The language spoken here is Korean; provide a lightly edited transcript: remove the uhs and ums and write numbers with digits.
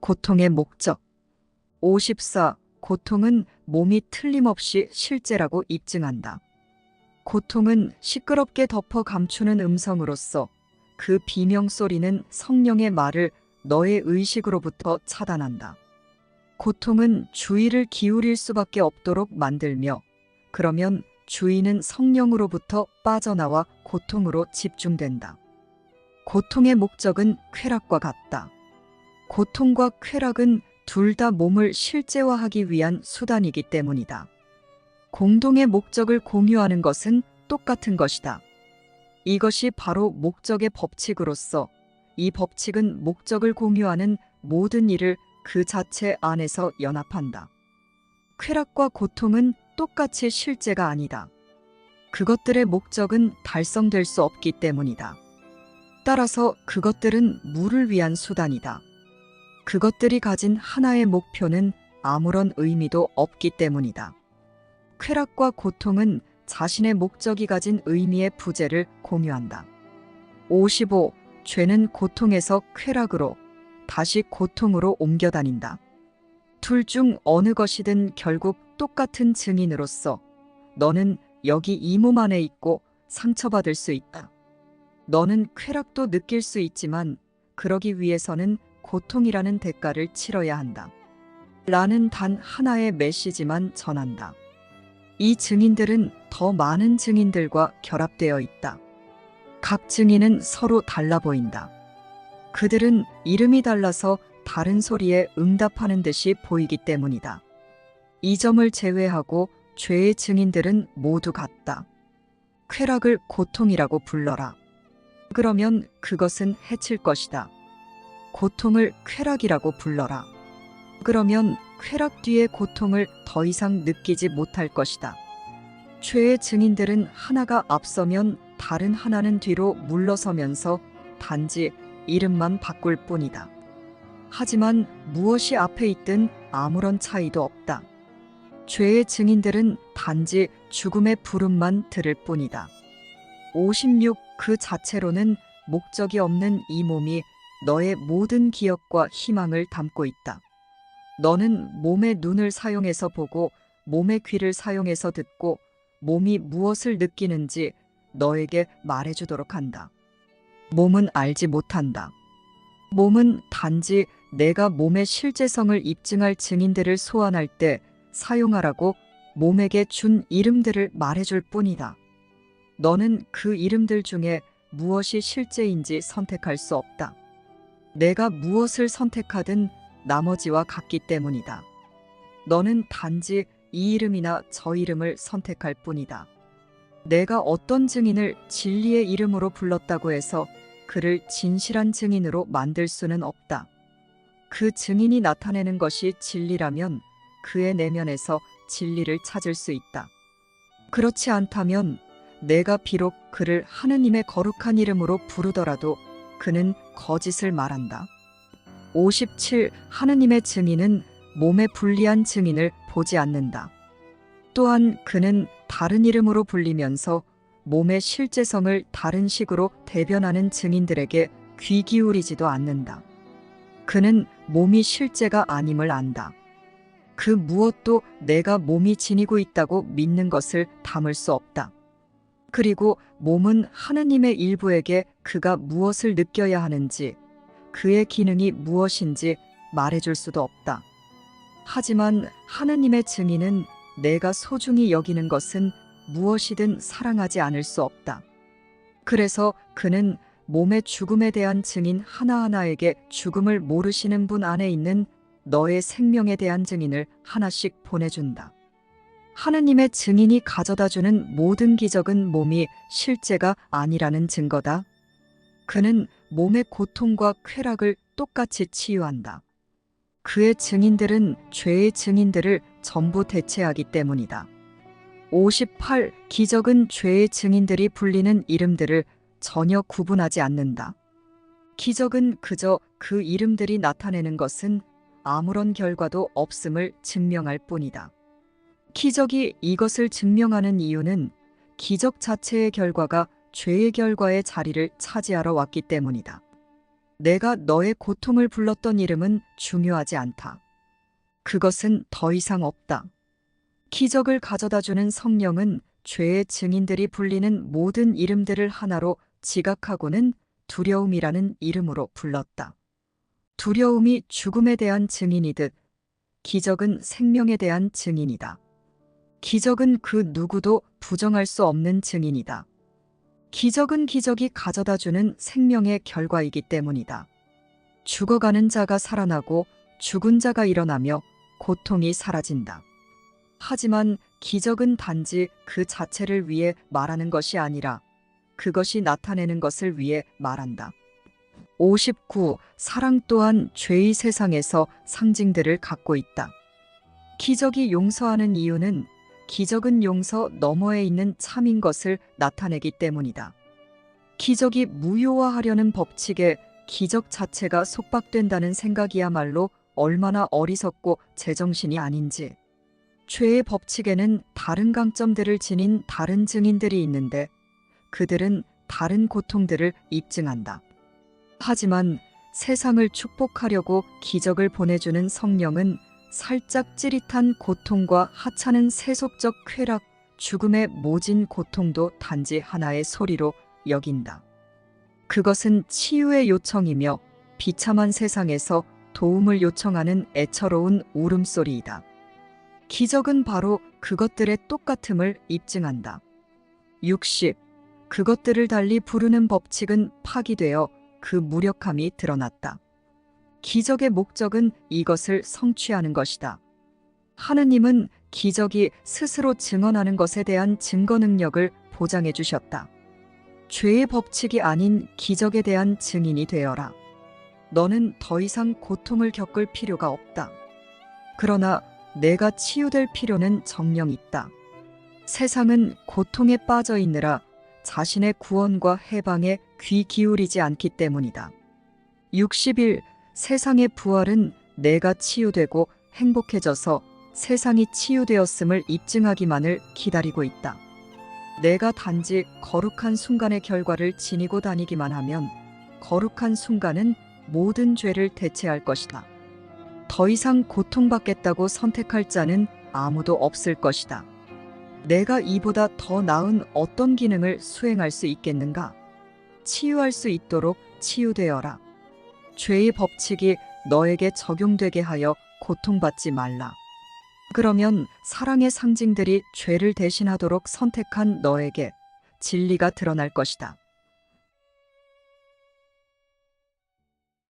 고통의 목적. 54. 고통은 몸이 틀림없이 실제라고 입증한다. 고통은 시끄럽게 덮어 감추는 음성으로서 그 비명소리는 성령의 말을 너의 의식으로부터 차단한다. 고통은 주의를 기울일 수밖에 없도록 만들며, 그러면 주의는 성령으로부터 빠져나와 고통으로 집중된다. 고통의 목적은 쾌락과 같다. 고통과 쾌락은 둘 다 몸을 실제화하기 위한 수단이기 때문이다. 공동의 목적을 공유하는 것은 똑같은 것이다. 이것이 바로 목적의 법칙으로서, 이 법칙은 목적을 공유하는 모든 일을 그 자체 안에서 연합한다. 쾌락과 고통은 똑같이 실제가 아니다. 그것들의 목적은 달성될 수 없기 때문이다. 따라서 그것들은 무를 위한 수단이다. 그것들이 가진 하나의 목표는 아무런 의미도 없기 때문이다. 쾌락과 고통은 자신의 목적이 가진 의미의 부재를 공유한다. 55. 죄는 고통에서 쾌락으로, 다시 고통으로 옮겨다닌다. 둘 중 어느 것이든 결국 똑같은 증인으로서 너는 여기 이 몸 안에 있고 상처받을 수 있다. 너는 쾌락도 느낄 수 있지만 그러기 위해서는 고통이라는 대가를 치러야 한다. 라는 단 하나의 메시지만 전한다. 이 증인들은 더 많은 증인들과 결합되어 있다. 각 증인은 서로 달라 보인다. 그들은 이름이 달라서 다른 소리에 응답하는 듯이 보이기 때문이다. 이 점을 제외하고 죄의 증인들은 모두 같다. 쾌락을 고통이라고 불러라. 그러면 그것은 해칠 것이다. 고통을 쾌락이라고 불러라. 그러면 쾌락 뒤의 고통을 더 이상 느끼지 못할 것이다. 죄의 증인들은 하나가 앞서면 다른 하나는 뒤로 물러서면서 단지 이름만 바꿀 뿐이다. 하지만 무엇이 앞에 있든 아무런 차이도 없다. 죄의 증인들은 단지 죽음의 부름만 들을 뿐이다. 56. 그 자체로는 목적이 없는 이 몸이 너의 모든 기억과 희망을 담고 있다. 너는 몸의 눈을 사용해서 보고 몸의 귀를 사용해서 듣고 몸이 무엇을 느끼는지 너에게 말해주도록 한다. 몸은 알지 못한다. 몸은 단지 내가 몸의 실제성을 입증할 증인들을 소환할 때 사용하라고 몸에게 준 이름들을 말해줄 뿐이다. 너는 그 이름들 중에 무엇이 실제인지 선택할 수 없다. 내가 무엇을 선택하든 나머지와 같기 때문이다. 너는 단지 이 이름이나 저 이름을 선택할 뿐이다. 내가 어떤 증인을 진리의 이름으로 불렀다고 해서 그를 진실한 증인으로 만들 수는 없다. 그 증인이 나타내는 것이 진리라면 그의 내면에서 진리를 찾을 수 있다. 그렇지 않다면 내가 비록 그를 하느님의 거룩한 이름으로 부르더라도 그는 거짓을 말한다. 57. 하느님의 증인은 몸에 불리한 증인을 보지 않는다. 또한 그는 다른 이름으로 불리면서 몸의 실제성을 다른 식으로 대변하는 증인들에게 귀 기울이지도 않는다. 그는 몸이 실제가 아님을 안다. 그 무엇도 내가 몸이 지니고 있다고 믿는 것을 담을 수 없다. 그리고 몸은 하느님의 일부에게 그가 무엇을 느껴야 하는지, 그의 기능이 무엇인지 말해줄 수도 없다. 하지만 하느님의 증인은 내가 소중히 여기는 것은 무엇이든 사랑하지 않을 수 없다. 그래서 그는 몸의 죽음에 대한 증인 하나하나에게 죽음을 모르시는 분 안에 있는 너의 생명에 대한 증인을 하나씩 보내준다. 하느님의 증인이 가져다주는 모든 기적은 몸이 실제가 아니라는 증거다. 그는 몸의 고통과 쾌락을 똑같이 치유한다. 그의 증인들은 죄의 증인들을 전부 대체하기 때문이다. 58. 기적은 죄의 증인들이 불리는 이름들을 전혀 구분하지 않는다. 기적은 그저 그 이름들이 나타내는 것은 아무런 결과도 없음을 증명할 뿐이다. 기적이 이것을 증명하는 이유는 기적 자체의 결과가 죄의 결과의 자리를 차지하러 왔기 때문이다. 내가 너의 고통을 불렀던 이름은 중요하지 않다. 그것은 더 이상 없다. 기적을 가져다주는 성령은 죄의 증인들이 불리는 모든 이름들을 하나로 지각하고는 두려움이라는 이름으로 불렀다. 두려움이 죽음에 대한 증인이듯 기적은 생명에 대한 증인이다. 기적은 그 누구도 부정할 수 없는 증인이다. 기적은 기적이 가져다주는 생명의 결과이기 때문이다. 죽어가는 자가 살아나고 죽은 자가 일어나며 고통이 사라진다. 하지만 기적은 단지 그 자체를 위해 말하는 것이 아니라 그것이 나타내는 것을 위해 말한다. 59. 사랑 또한 죄의 세상에서 상징들을 갖고 있다. 기적이 용서하는 이유는 기적은 용서 너머에 있는 참인 것을 나타내기 때문이다. 기적이 무효화하려는 법칙에 기적 자체가 속박된다는 생각이야말로 얼마나 어리석고 제정신이 아닌지. 죄의 법칙에는 다른 강점들을 지닌 다른 증인들이 있는데 그들은 다른 고통들을 입증한다. 하지만 세상을 축복하려고 기적을 보내주는 성령은 살짝 찌릿한 고통과 하찮은 세속적 쾌락, 죽음의 모진 고통도 단지 하나의 소리로 여긴다. 그것은 치유의 요청이며 비참한 세상에서 도움을 요청하는 애처로운 울음소리이다. 기적은 바로 그것들의 똑같음을 입증한다. 60. 그것들을 달리 부르는 법칙은 파기되어 그 무력함이 드러났다. 기적의 목적은 이것을 성취하는 것이다. 하느님은 기적이 스스로 증언하는 것에 대한 증거 능력을 보장해 주셨다. 죄의 법칙이 아닌 기적에 대한 증인이 되어라. 너는 더 이상 고통을 겪을 필요가 없다. 그러나 내가 치유될 필요는 정녕 있다. 세상은 고통에 빠져 있느라 자신의 구원과 해방에 귀 기울이지 않기 때문이다. 60일 세상의 부활은 내가 치유되고 행복해져서 세상이 치유되었음을 입증하기만을 기다리고 있다. 내가 단지 거룩한 순간의 결과를 지니고 다니기만 하면 거룩한 순간은 모든 죄를 대체할 것이다. 더 이상 고통받겠다고 선택할 자는 아무도 없을 것이다. 내가 이보다 더 나은 어떤 기능을 수행할 수 있겠는가? 치유할 수 있도록 치유되어라. 죄의 법칙이 너에게 적용되게 하여 고통받지 말라. 그러면 사랑의 상징들이 죄를 대신하도록 선택한 너에게 진리가 드러날 것이다.